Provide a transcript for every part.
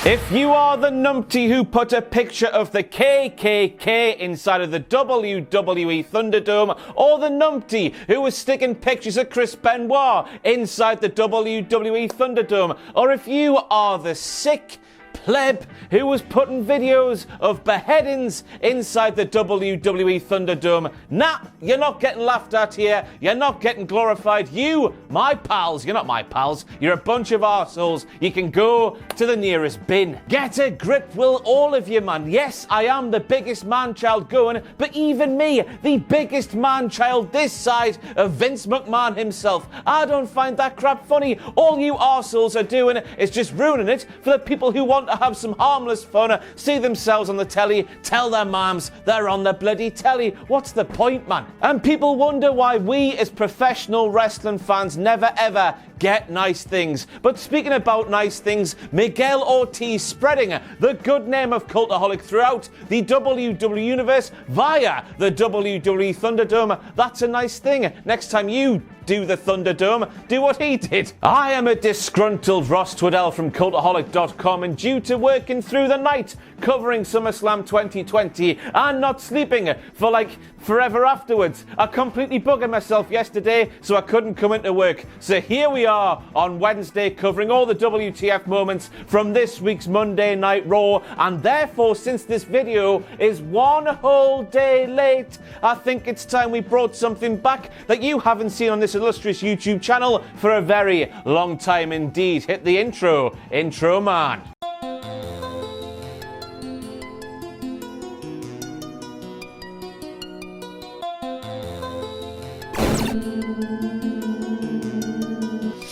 If you are the numpty who put a picture of the KKK inside of the WWE Thunderdome, or the numpty who was sticking pictures of Chris Benoit inside the WWE Thunderdome, or if you are the sick pleb who was putting videos of beheadings inside the WWE Thunderdome, nah, you're not getting laughed at here, you're not getting glorified. You, my pals, you're not my pals, you're a bunch of arseholes. You can go to the nearest bin. Get a grip, will all of you, man. Yes, I am the biggest man-child going, but even me, the biggest man-child this side of Vince McMahon himself, I don't find that crap funny. All you arseholes are doing is just ruining it for the people who want to have some harmless fun, see themselves on the telly, tell their moms they're on the bloody telly. What's the point, man? And people wonder why we as professional wrestling fans never ever get nice things. But speaking about nice things, Miguel Ortiz spreading the good name of Cultaholic throughout the WWE Universe via the WWE Thunderdome. That's a nice thing. Next time you do the Thunderdome, do what he did. I am a disgruntled Ross Twaddell from Cultaholic.com, and due to working through the night covering SummerSlam 2020 and not sleeping for like forever afterwards, I completely buggered myself yesterday, so I couldn't come into work. So here we are on Wednesday covering all the WTF moments from this week's Monday Night Raw, and therefore, since this video is one whole day late, I think it's time we brought something back that you haven't seen on this illustrious YouTube channel for a very long time indeed. Hit the intro man.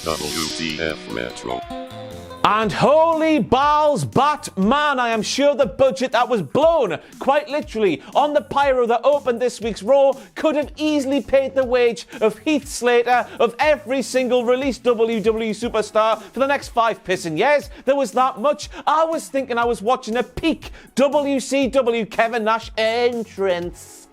WTF Metro. And holy balls, Batman, I am sure the budget that was blown, quite literally, on the pyro that opened this week's Raw could have easily paid the wage of Heath Slater of every single released WWE superstar for the next 5 pissing years. There was that much. I was thinking I was watching a peak WCW Kevin Nash entrance.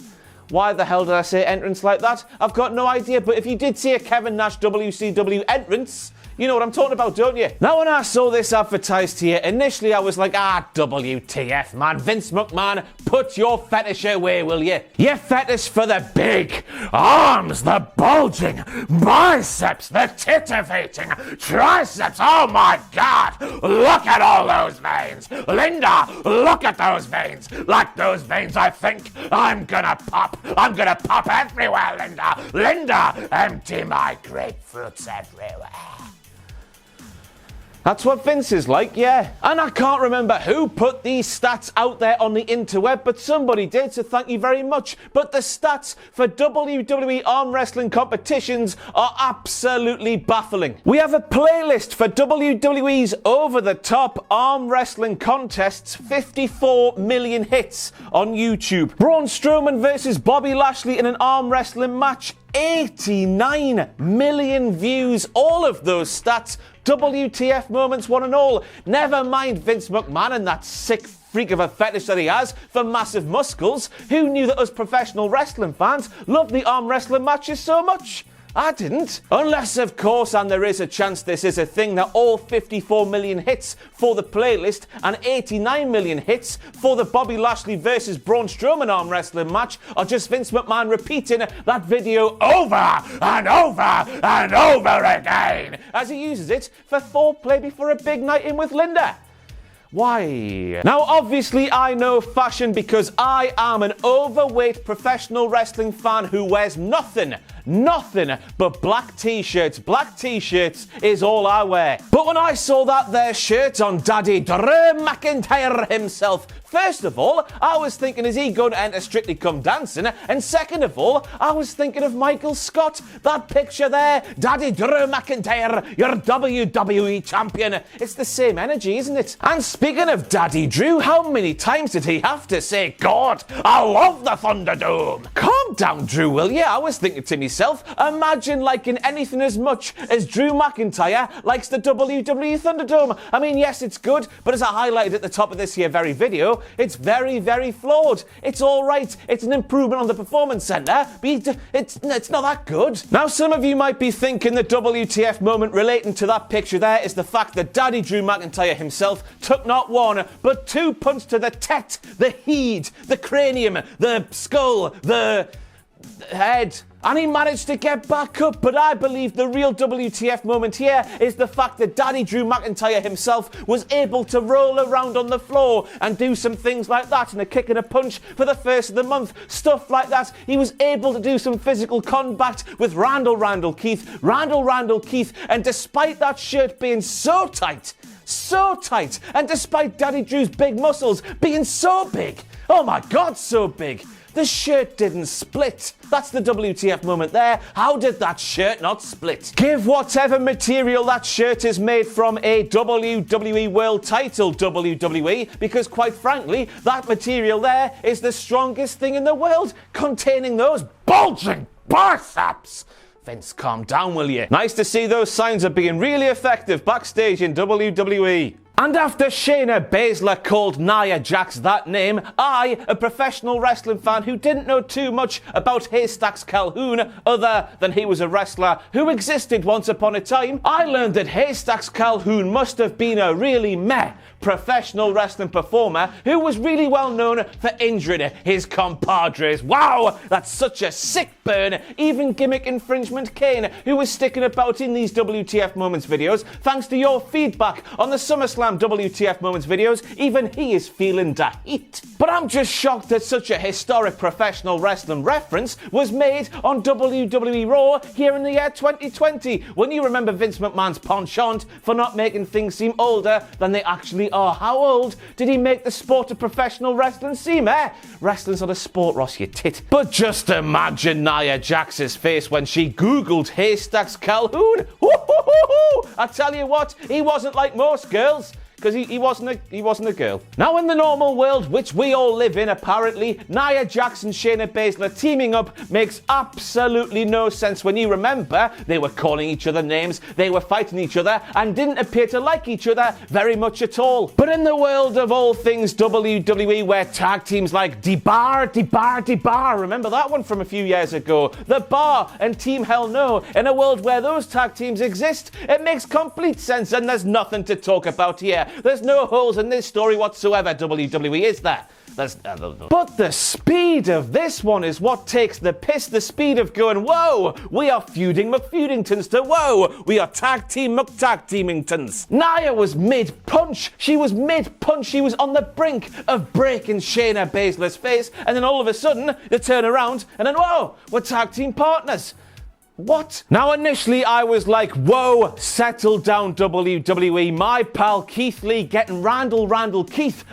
Why the hell did I say entrance like that? I've got no idea, but if you did see a Kevin Nash WCW entrance, you know what I'm talking about, don't you? Now, when I saw this advertised here, initially I was like, WTF, man. Vince McMahon, put your fetish away, will you? Your fetish for the big arms, the bulging biceps, the titivating triceps. Oh my God, look at all those veins. Linda, look at those veins. Like those veins, I think I'm gonna pop. I'm gonna pop everywhere, Linda. Linda, empty my grapefruits everywhere. That's what Vince is like, yeah. And I can't remember who put these stats out there on the interweb, but somebody did, so thank you very much. But the stats for WWE arm wrestling competitions are absolutely baffling. We have a playlist for WWE's over-the-top arm wrestling contests, 54 million hits on YouTube. Braun Strowman versus Bobby Lashley in an arm wrestling match, 89 million views. All of those stats, WTF moments, one and all. Never mind Vince McMahon and that sick freak of a fetish that he has for massive muscles. Who knew that us professional wrestling fans love the arm wrestling matches so much? I didn't. Unless, of course, and there is a chance this is a thing, that all 54 million hits for the playlist and 89 million hits for the Bobby Lashley versus Braun Strowman arm wrestling match are just Vince McMahon repeating that video over and over and over again as he uses it for foreplay before a big night in with Linda. Why? Now, obviously, I know fashion because I am an overweight professional wrestling fan who wears nothing but black t-shirts. Black t-shirts is all I wear. But when I saw that there shirt on Daddy Drew McIntyre himself, first of all, I was thinking, is he going to enter Strictly Come Dancing? And second of all, I was thinking of Michael Scott. That picture there, Daddy Drew McIntyre, your WWE champion. It's the same energy, isn't it? And speaking of Daddy Drew, how many times did he have to say, God, I love the Thunderdome? Calm down, Drew, will you? I was thinking to myself, myself, imagine liking anything as much as Drew McIntyre likes the WWE Thunderdome. I mean, yes, it's good, but as I highlighted at the top of this here very video, it's very, very flawed. It's all right. It's an improvement on the Performance Center, but it's not that good. Now, some of you might be thinking the WTF moment relating to that picture there is the fact that Daddy Drew McIntyre himself took not one, but 2 punts to the tet, the head, the cranium, the skull, the head, and he managed to get back up. But I believe the real WTF moment here is the fact that Daddy Drew McIntyre himself was able to roll around on the floor and do some things like that, and a kick and a punch for the first of the month, stuff like that. He was able to do some physical combat with Randall Keith, and despite that shirt being so tight, and despite Daddy Drew's big muscles being so big, oh my God, so big, the shirt didn't split. That's the WTF moment there. How did that shirt not split? Give whatever material that shirt is made from a WWE World Title, WWE, because quite frankly, that material there is the strongest thing in the world, containing those bulging biceps. Vince, calm down, will you? Nice to see those signs are being really effective backstage in WWE. And after Shayna Baszler called Nia Jax that name, I, a professional wrestling fan who didn't know too much about Haystacks Calhoun other than he was a wrestler who existed once upon a time, I learned that Haystacks Calhoun must have been a really meh professional wrestling performer who was really well known for injuring his compadres. Wow, that's such a sick burn. Even Gimmick Infringement Kane, who was sticking about in these WTF Moments videos, thanks to your feedback on the SummerSlam WTF Moments videos, even he is feeling the heat. But I'm just shocked that such a historic professional wrestling reference was made on WWE Raw here in the year 2020, when you remember Vince McMahon's penchant for not making things seem older than they actually are. How old did he make the sport of professional wrestling seem, eh? Wrestling's not a sport, Ross, you tit. But just imagine Nia Jax's face when she Googled Haystacks Calhoun. I tell you what, he wasn't like most girls, because he wasn't a girl. Now, in the normal world, which we all live in apparently, Nia Jax and Shayna Baszler teaming up makes absolutely no sense when you remember they were calling each other names, they were fighting each other, and didn't appear to like each other very much at all. But in the world of all things WWE, where tag teams like The Bar, remember that one from a few years ago, The Bar and Team Hell No, in a world where those tag teams exist, it makes complete sense, and there's nothing to talk about here. There's no holes in this story whatsoever, WWE, is there? But the speed of this one is what takes the piss. The speed of going, whoa, we are feuding McFeudingtons to whoa, we are tag team McTag-teamingtons. Nia was mid-punch. She was on the brink of breaking Shayna Baszler's face, and then all of a sudden, they turn around, and then whoa, we're tag team partners. What? Now, initially, I was like, whoa, settle down, WWE. My pal Keith Lee getting Randall Keith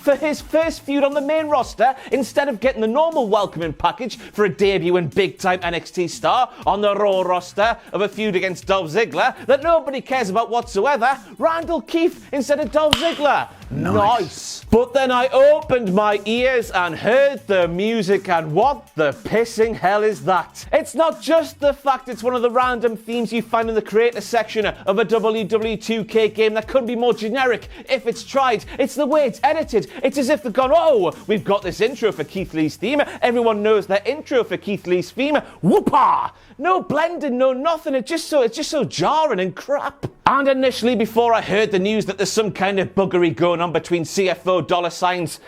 for his first feud on the main roster instead of getting the normal welcoming package for a debuting big-time NXT star on the Raw roster of a feud against Dolph Ziggler that nobody cares about whatsoever. Randall Keith instead of Dolph Ziggler. Nice. But then I opened my ears and heard the music, and what the pissing hell is that? It's not just the fact it's one of the random themes you find in the creator section of a WWE 2K game that could be more generic if it's tried. It's the way it's edited. It's as if they've gone, oh, we've got this intro for Keith Lee's theme. Everyone knows their intro for Keith Lee's theme. Whoopah! No blending, no nothing. It's just so jarring and crap. And initially, before I heard the news that there's some kind of buggery going on between CFO $signs,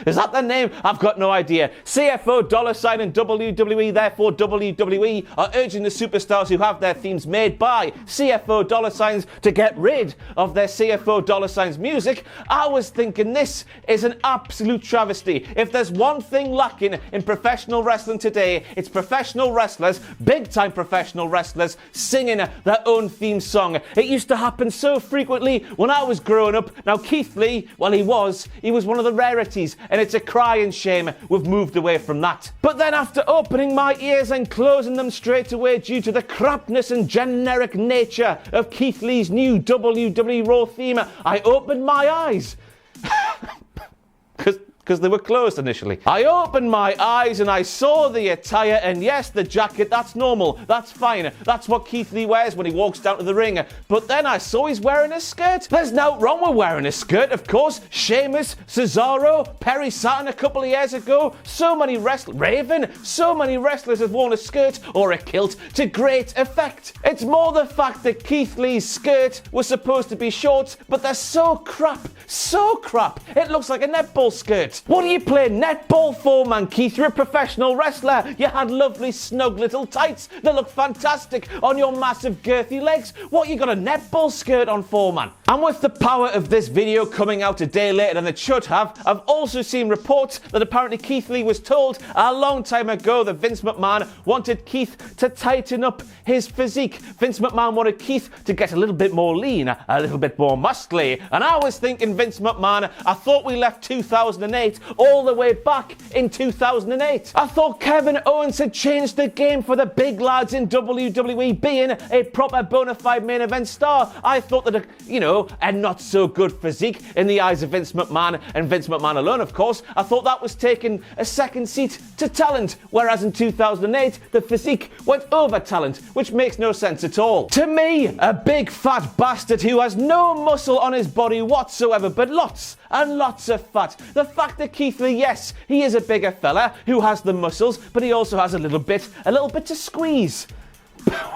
is that their name? I've got no idea. CFO $sign and WWE, therefore WWE, are urging the superstars who have their themes made by CFO $signs to get rid of their CFO $signs music. I was thinking this is an absolute travesty. If there's one thing lacking in professional wrestling today, it's professional wrestlers, big-time professional wrestlers, singing their own theme song. It used to happen so frequently when I was growing up. Now, Keith Lee, well, he was one of the rarities, and it's a crying shame we've moved away from that. But then after opening my ears and closing them straight away due to the crapness and generic nature of Keith Lee's new WWE Raw theme, I opened my eyes. because they were closed initially. I opened my eyes and I saw the attire, and yes, the jacket, that's normal, that's fine. That's what Keith Lee wears when he walks down to the ring. But then I saw he's wearing a skirt. There's no wrong with wearing a skirt, of course. Sheamus, Cesaro, Perry Saturn a couple of years ago, so many wrestlers, Raven, so many wrestlers have worn a skirt or a kilt to great effect. It's more the fact that Keith Lee's skirt was supposed to be shorts, but they're so crap, so crap. It looks like a netball skirt. What do you play netball for, man, Keith? You're a professional wrestler. You had lovely, snug little tights that look fantastic on your massive, girthy legs. What you got a netball skirt on for, man? And with the power of this video coming out a day later than it should have, I've also seen reports that apparently Keith Lee was told a long time ago that Vince McMahon wanted Keith to tighten up his physique. Vince McMahon wanted Keith to get a little bit more lean, a little bit more muscly. And I was thinking, Vince McMahon, I thought we left 2008 all the way back in 2008. I thought Kevin Owens had changed the game for the big lads in WWE being a proper bona fide main event star. I thought that, a not so good physique in the eyes of Vince McMahon, and Vince McMahon alone, of course, I thought that was taking a second seat to talent, whereas in 2008, the physique went over talent, which makes no sense at all. To me, a big fat bastard who has no muscle on his body whatsoever, but lots and lots of fat. The fact that Keith Lee, yes, he is a bigger fella who has the muscles, but he also has a little bit to squeeze.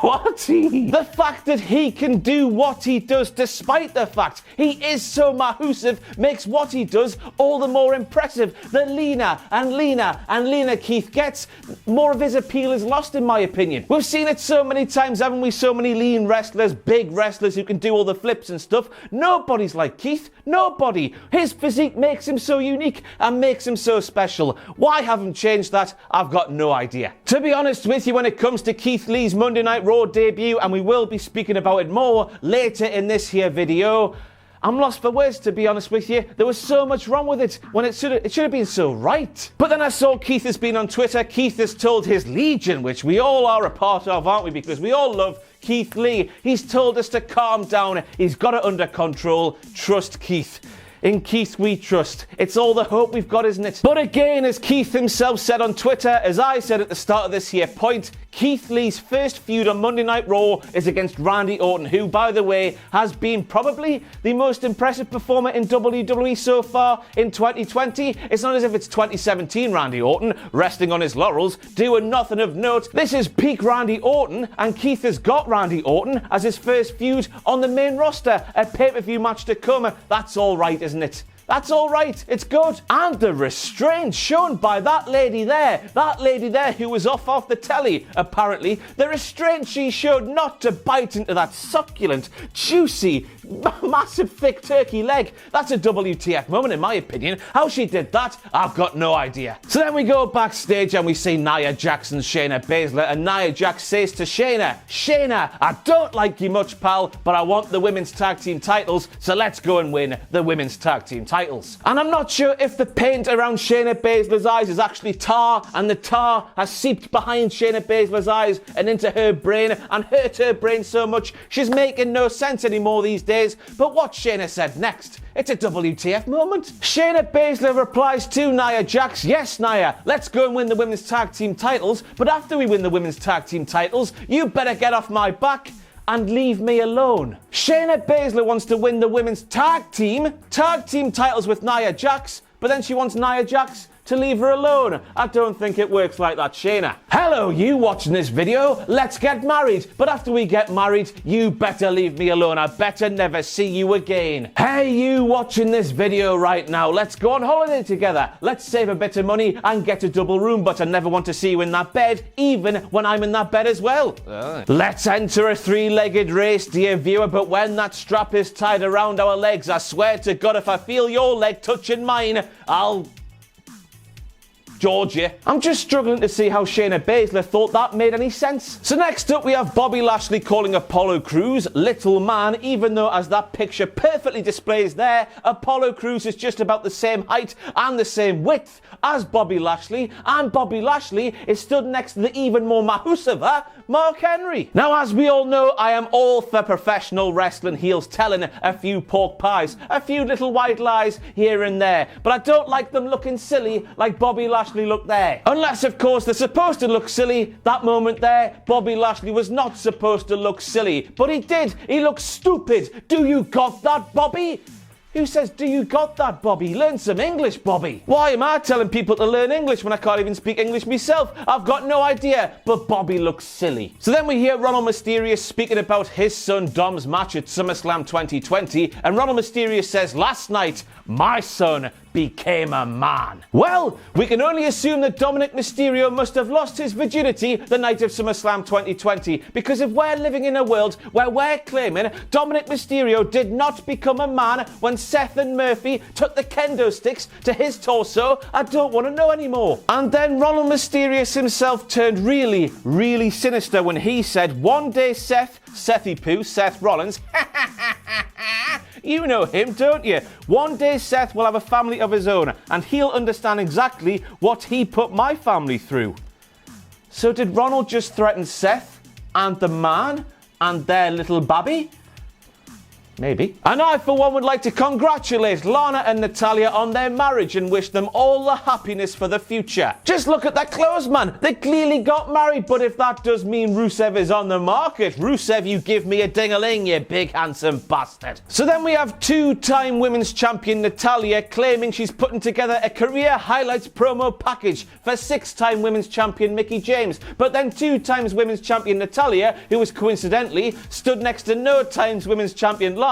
What? The fact that he can do what he does, despite the fact he is so massive, makes what he does all the more impressive. The leaner and leaner Keith gets, more of his appeal is lost, in my opinion. We've seen it so many times, haven't we? So many lean wrestlers, big wrestlers who can do all the flips and stuff. Nobody's like Keith. Nobody. His physique makes him so unique and makes him so special. Why haven't changed that? I've got no idea. To be honest with you, when it comes to Keith Lee's Monday Night Raw debut, and we will be speaking about it more later in this here video, I'm lost for words, to be honest with you. There was so much wrong with it when it should have been so right. But then I saw Keith has been on Twitter. Keith has told his legion, which we all are a part of, aren't we? Because we all love Keith Lee. He's told us to calm down. He's got it under control. Trust Keith. In Keith we trust. It's all the hope we've got, isn't it? But again, as Keith himself said on Twitter, as I said at the start of this here point, Keith Lee's first feud on Monday Night Raw is against Randy Orton, who, by the way, has been probably the most impressive performer in WWE so far in 2020. It's not as if it's 2017 Randy Orton resting on his laurels, doing nothing of note. This is peak Randy Orton, and Keith has got Randy Orton as his first feud on the main roster. A pay-per-view match to come. That's all right, isn't it? That's all right. It's good. And the restraint shown by that lady there who was off the telly, apparently, the restraint she showed not to bite into that succulent, juicy, massive, thick turkey leg. That's a WTF moment, in my opinion. How she did that, I've got no idea. So then we go backstage and we see Nia Jax and Shayna Baszler, and Nia Jax says to Shayna, I don't like you much, pal, but I want the women's tag team titles, so let's go and win the women's tag team titles. And I'm not sure if the paint around Shayna Baszler's eyes is actually tar, and the tar has seeped behind Shayna Baszler's eyes and into her brain and hurt her brain so much she's making no sense anymore these days. But what Shayna said next, it's a WTF moment. Shayna Baszler replies to Nia Jax, yes, Nia, let's go and win the women's tag team titles, but after we win the women's tag team titles, you better get off my back and leave me alone. Shayna Baszler wants to win the women's tag team titles with Nia Jax, but then she wants Nia Jax to leave her alone. I don't think it works like that, Shayna. Hello, you watching this video, let's get married. But after we get married, you better leave me alone. I better never see you again. Hey, you watching this video right now, let's go on holiday together. Let's save a bit of money and get a double room, but I never want to see you in that bed, even when I'm in that bed as well. Let's enter a three-legged race, dear viewer, but when that strap is tied around our legs, I swear to God, if I feel your leg touching mine, I'll Georgia. I'm just struggling to see how Shayna Baszler thought that made any sense. So next up we have Bobby Lashley calling Apollo Crews little man, even though as that picture perfectly displays there, Apollo Crews is just about the same height and the same width as Bobby Lashley, and Bobby Lashley is stood next to the even more Mahusava Mark Henry. Now, as we all know, I am all for professional wrestling heels telling a few pork pies, a few little white lies here and there, but I don't like them looking silly like Bobby Lashley looked there. Unless, of course, they're supposed to look silly. That moment there, Bobby Lashley was not supposed to look silly, but he did. He looked stupid. Do you got that, Bobby? Who says, do you got that, Bobby? Learn some English, Bobby. Why am I telling people to learn English when I can't even speak English myself? I've got no idea, but Bobby looks silly. So then we hear Ronald Mysterio speaking about his son Dom's match at SummerSlam 2020, and Ronald Mysterio says, last night, my son became a man. Well, we can only assume that Dominik Mysterio must have lost his virginity the night of SummerSlam 2020, because if we're living in a world where we're claiming Dominik Mysterio did not become a man when Seth and Murphy took the kendo sticks to his torso, I don't want to know anymore. And then Ronald Mysterio himself turned really, really sinister when he said, one day Sethy Poo, Seth Rollins, you know him, don't you? One day Seth will have a family of his own, and he'll understand exactly what he put my family through. So did Ronald just threaten Seth and the man and their little baby? Maybe. And I, for one, would like to congratulate Lana and Natalya on their marriage and wish them all the happiness for the future. Just look at their clothes, man. They clearly got married, but if that does mean Rusev is on the market, Rusev, you give me a ding-a-ling, you big handsome bastard. So then we have two-time women's champion Natalya claiming she's putting together a career highlights promo package for six-time women's champion Mickie James. But then two-times women's champion Natalya, who was coincidentally stood next to no-times women's champion Lana,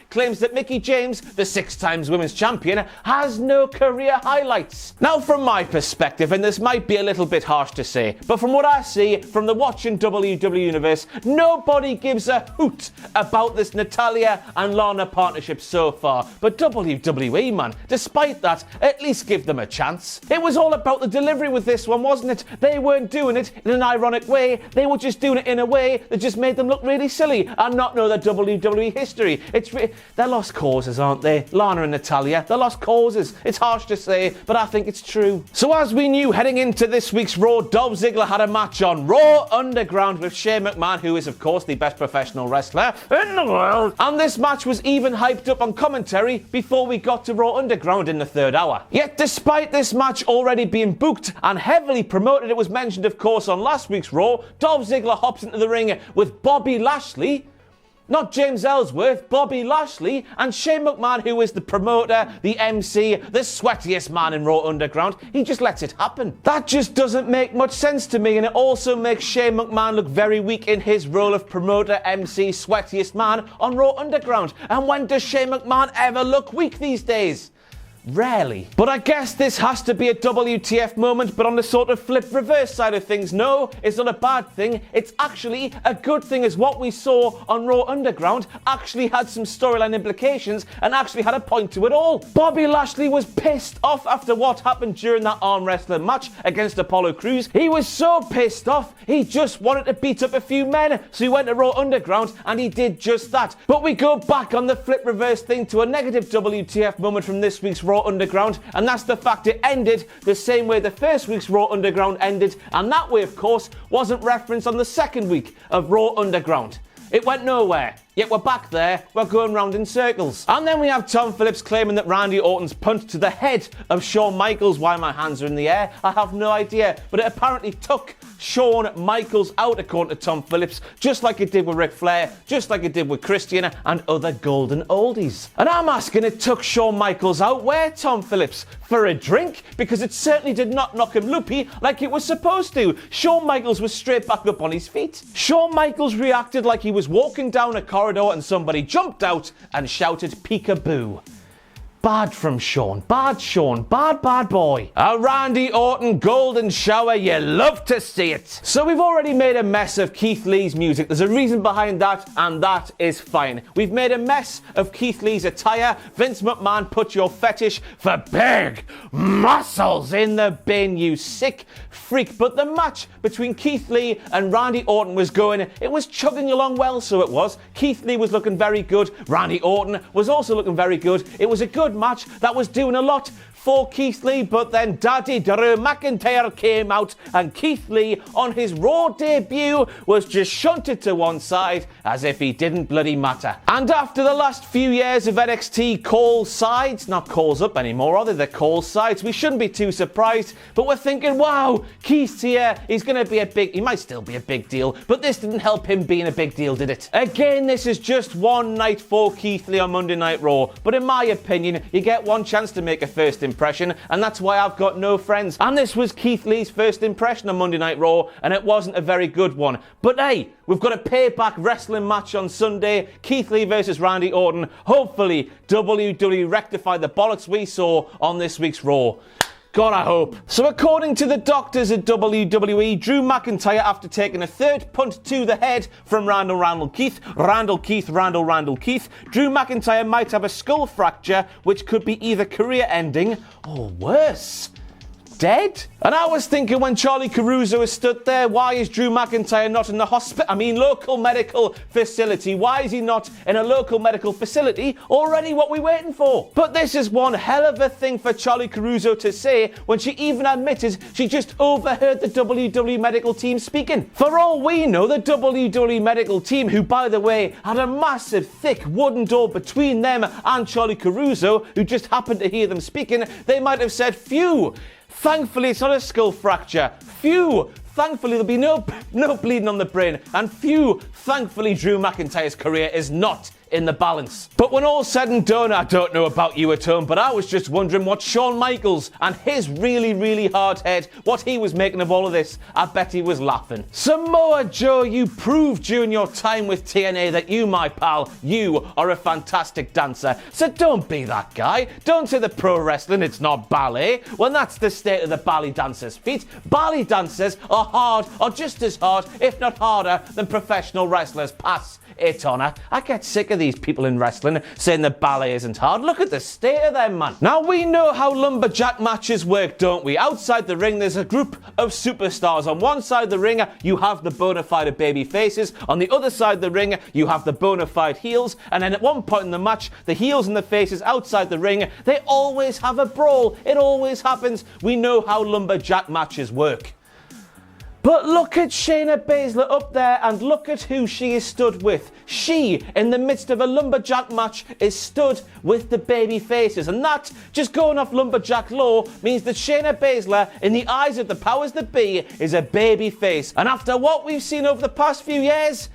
claims that Mickie James, the six-times women's champion, has no career highlights. Now, from my perspective, and this might be a little bit harsh to say, but from what I see from the watching WWE universe, nobody gives a hoot about this Natalya and Lana partnership so far. But WWE, man, despite that, at least give them a chance. It was all about the delivery with this one, wasn't it? They weren't doing it in an ironic way. They were just doing it in a way that just made them look really silly and not know their WWE history. They're lost causes, aren't they? Lana and Natalya, they're lost causes. It's harsh to say, but I think it's true. So as we knew heading into this week's Raw, Dolph Ziggler had a match on Raw Underground with Shane McMahon, who is of course the best professional wrestler in the world. And this match was even hyped up on commentary before we got to Raw Underground in the third hour. Yet despite this match already being booked and heavily promoted, it was mentioned of course on last week's Raw, Dolph Ziggler hops into the ring with Bobby Lashley, not James Ellsworth, Bobby Lashley, and Shane McMahon, who is the promoter, the MC, the sweatiest man in Raw Underground. He just lets it happen. That just doesn't make much sense to me, and it also makes Shane McMahon look very weak in his role of promoter, MC, sweatiest man on Raw Underground. And when does Shane McMahon ever look weak these days? Rarely. But I guess this has to be a WTF moment, but on the sort of flip reverse side of things, no, it's not a bad thing. It's actually a good thing, as what we saw on Raw Underground actually had some storyline implications and actually had a point to it all. Bobby Lashley was pissed off after what happened during that arm wrestling match against Apollo Crews. He was so pissed off, he just wanted to beat up a few men, so he went to Raw Underground and he did just that. But we go back on the flip reverse thing to a negative WTF moment from this week's Raw Underground, and that's the fact it ended the same way the first week's Raw Underground ended, and that way, of course, wasn't referenced on the second week of Raw Underground. It went nowhere. Yet we're back there, we're going round in circles. And then we have Tom Phillips claiming that Randy Orton's punch to the head of Shawn Michaels, why my hands are in the air, I have no idea. But it apparently took Shawn Michaels out, according to Tom Phillips, just like it did with Ric Flair, just like it did with Christian and other golden oldies. And I'm asking, it took Shawn Michaels out where, Tom Phillips? For a drink? Because it certainly did not knock him loopy like it was supposed to. Shawn Michaels was straight back up on his feet. Shawn Michaels reacted like he was walking down a corridor and somebody jumped out and shouted peekaboo. Bad from Sean. Bad Sean. Bad boy. A Randy Orton golden shower. You love to see it. So we've already made a mess of Keith Lee's music. There's a reason behind that, and that is fine. We've made a mess of Keith Lee's attire. Vince McMahon put your fetish for big muscles in the bin, you sick freak. But the match between Keith Lee and Randy Orton was going. It was chugging along well, so it was. Keith Lee was looking very good. Randy Orton was also looking very good. It was a good match that was doing a lot for Keith Lee, but then Daddy Drew McIntyre came out and Keith Lee on his Raw debut was just shunted to one side as if he didn't bloody matter. And after the last few years of NXT call sides, not calls up anymore, are they? They're call sides. We shouldn't be too surprised, but we're thinking, wow, Keith's here, he's going to be he might still be a big deal, but this didn't help him being a big deal, did it? Again, this is just one night for Keith Lee on Monday Night Raw, but in my opinion, you get one chance to make a first impression, and that's why I've got no friends. And this was Keith Lee's first impression on Monday Night Raw, and it wasn't a very good one. But hey, we've got a payback wrestling match on Sunday, Keith Lee versus Randy Orton. Hopefully, WWE rectify the bollocks we saw on this week's Raw. God, I hope. So according to the doctors at WWE, Drew McIntyre, after taking a third punt to the head from Randall Keith, Drew McIntyre might have a skull fracture, which could be either career-ending or worse, dead? And I was thinking when Charlie Caruso is stood there, why is Drew McIntyre not in the local medical facility? Why is he not in a local medical facility already? What we waiting for? But this is one hell of a thing for Charlie Caruso to say when she even admitted she just overheard the WWE medical team speaking. For all we know, the WWE medical team, who by the way had a massive thick wooden door between them and Charlie Caruso, who just happened to hear them speaking, they might have said, phew, thankfully it's not a skull fracture. Phew, thankfully there'll be no bleeding on the brain. And phew, thankfully Drew McIntyre's career is not in the balance. But when all's said and done, I don't know about you at home, but I was just wondering what Shawn Michaels and his really hard head, what he was making of all of this. I bet he was laughing. Samoa Joe, you proved during your time with TNA that you, my pal, you are a fantastic dancer. So don't be that guy. Don't say the pro wrestling, it's not ballet, when that's the state of the ballet dancers' feet. Ballet dancers are hard, or just as hard, if not harder, than professional wrestlers. Pass it on. I get sick of these people in wrestling saying the ballet isn't hard. Look at the state of them, man. Now, we know how lumberjack matches work, don't we? Outside the ring, there's a group of superstars. On one side of the ring, you have the bona fide baby faces. On the other side of the ring, you have the bona fide heels. And then at one point in the match, the heels and the faces outside the ring, they always have a brawl. It always happens. We know how lumberjack matches work. But look at Shayna Baszler up there and look at who she is stood with. She, in the midst of a lumberjack match, is stood with the baby faces. And that, just going off lumberjack law, means that Shayna Baszler, in the eyes of the powers that be, is a baby face. And after what we've seen over the past few years,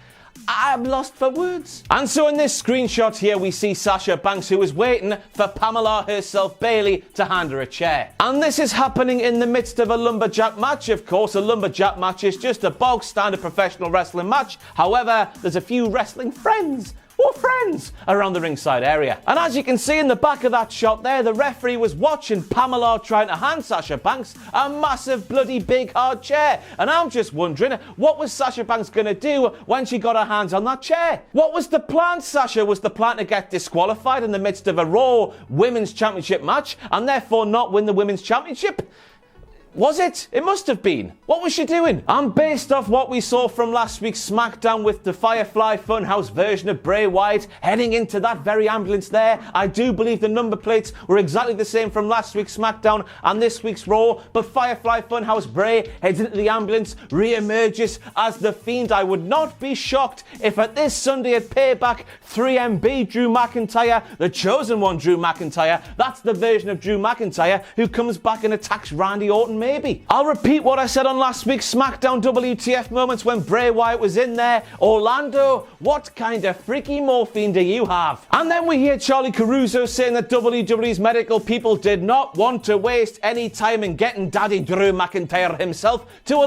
I'm lost for words. And so in this screenshot here, we see Sasha Banks, who is waiting for Pamela herself, Bayley, to hand her a chair. And this is happening in the midst of a lumberjack match, of course. A lumberjack match is just a bog standard professional wrestling match. However, there's a few wrestling friends around the ringside area. And as you can see in the back of that shot there, the referee was watching Pamela trying to hand Sasha Banks a massive bloody big hard chair. And I'm just wondering, what was Sasha Banks going to do when she got her hands on that chair? What was the plan, Sasha? Was the plan to get disqualified in the midst of a Raw Women's Championship match and therefore not win the Women's Championship? Was it? It must have been. What was she doing? And based off what we saw from last week's SmackDown with the Firefly Funhouse version of Bray Wyatt heading into that very ambulance there, I do believe the number plates were exactly the same from last week's SmackDown and this week's Raw, but Firefly Funhouse Bray heads into the ambulance, re-emerges as The Fiend. I would not be shocked if at this Sunday at Payback, 3MB Drew McIntyre, the chosen one Drew McIntyre, that's the version of Drew McIntyre who comes back and attacks Randy Orton maybe. I'll repeat what I said on last week's SmackDown WTF Moments when Bray Wyatt was in there. Orlando, what kind of freaky morphine do you have? And then we hear Charlie Caruso saying that WWE's medical people did not want to waste any time in getting Daddy Drew McIntyre himself to a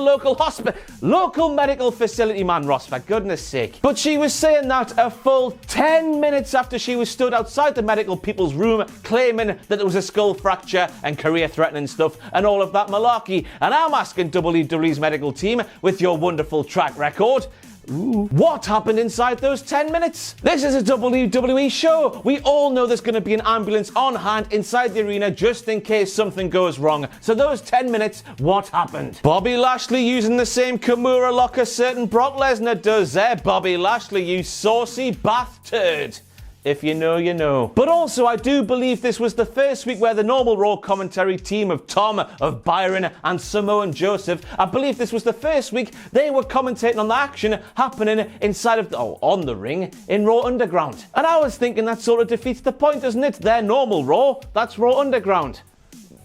local medical facility, man, Ross, for goodness sake. But she was saying that a full 10 minutes after she was stood outside the medical people's room claiming that there was a skull fracture and career-threatening stuff and all of that malarkey. And I'm asking WWE's medical team, with your wonderful track record, what happened inside those 10 minutes? This is a WWE show. We all know there's going to be an ambulance on hand inside the arena just in case something goes wrong. So those 10 minutes, what happened? Bobby Lashley using the same Kimura lock as certain Brock Lesnar does there. Bobby Lashley, you saucy bath turd. If you know, you know. But also, I do believe this was the first week where the normal Raw commentary team of Tom, of Byron, and Samoan Joseph, I believe this was the first week they were commentating on the action happening inside of on the ring in Raw Underground. And I was thinking that sort of defeats the point, doesn't it? They're normal Raw, that's Raw Underground.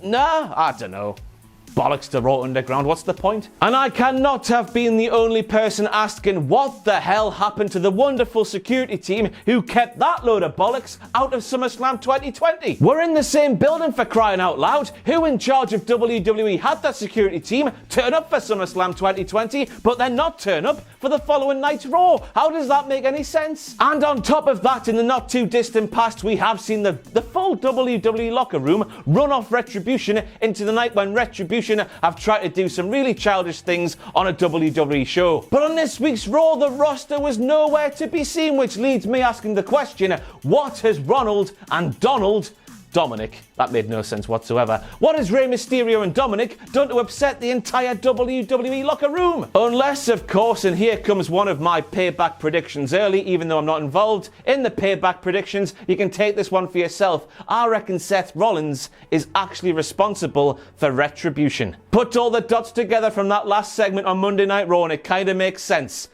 Nah, I don't know. Bollocks to Raw Underground, what's the point? And I cannot have been the only person asking what the hell happened to the wonderful security team who kept that load of bollocks out of SummerSlam 2020. We're in the same building, for crying out loud. Who in charge of WWE had that security team turn up for SummerSlam 2020 but then not turn up for the following night's Raw? How does that make any sense? And on top of that, in the not too distant past, we have seen the full WWE locker room run off Retribution into the night when Retribution have tried to do some really childish things on a WWE show. But on this week's Raw, the roster was nowhere to be seen, which leads me asking the question, what has Ronald and Dominik, that made no sense whatsoever. What has Rey Mysterio and Dominik done to upset the entire WWE locker room? Unless, of course, and here comes one of my Payback predictions early, even though I'm not involved in the Payback predictions, you can take this one for yourself. I reckon Seth Rollins is actually responsible for Retribution. Put all the dots together from that last segment on Monday Night Raw and it kind of makes sense.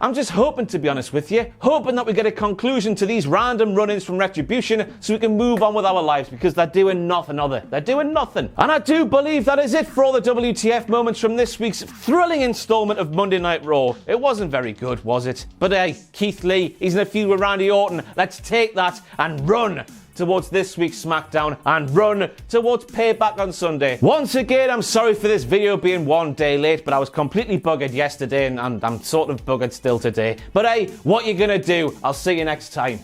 I'm just hoping, to be honest with you, hoping that we get a conclusion to these random run-ins from Retribution so we can move on with our lives, because they're doing nothing other. They're doing nothing. And I do believe that is it for all the WTF moments from this week's thrilling installment of Monday Night Raw. It wasn't very good, was it? But hey, Keith Lee, he's in a feud with Randy Orton. Let's take that and run towards this week's SmackDown and run towards Payback on Sunday. Once again, I'm sorry for this video being one day late, but I was completely buggered yesterday and I'm sort of buggered still today. But hey, what you gonna do? I'll see you next time.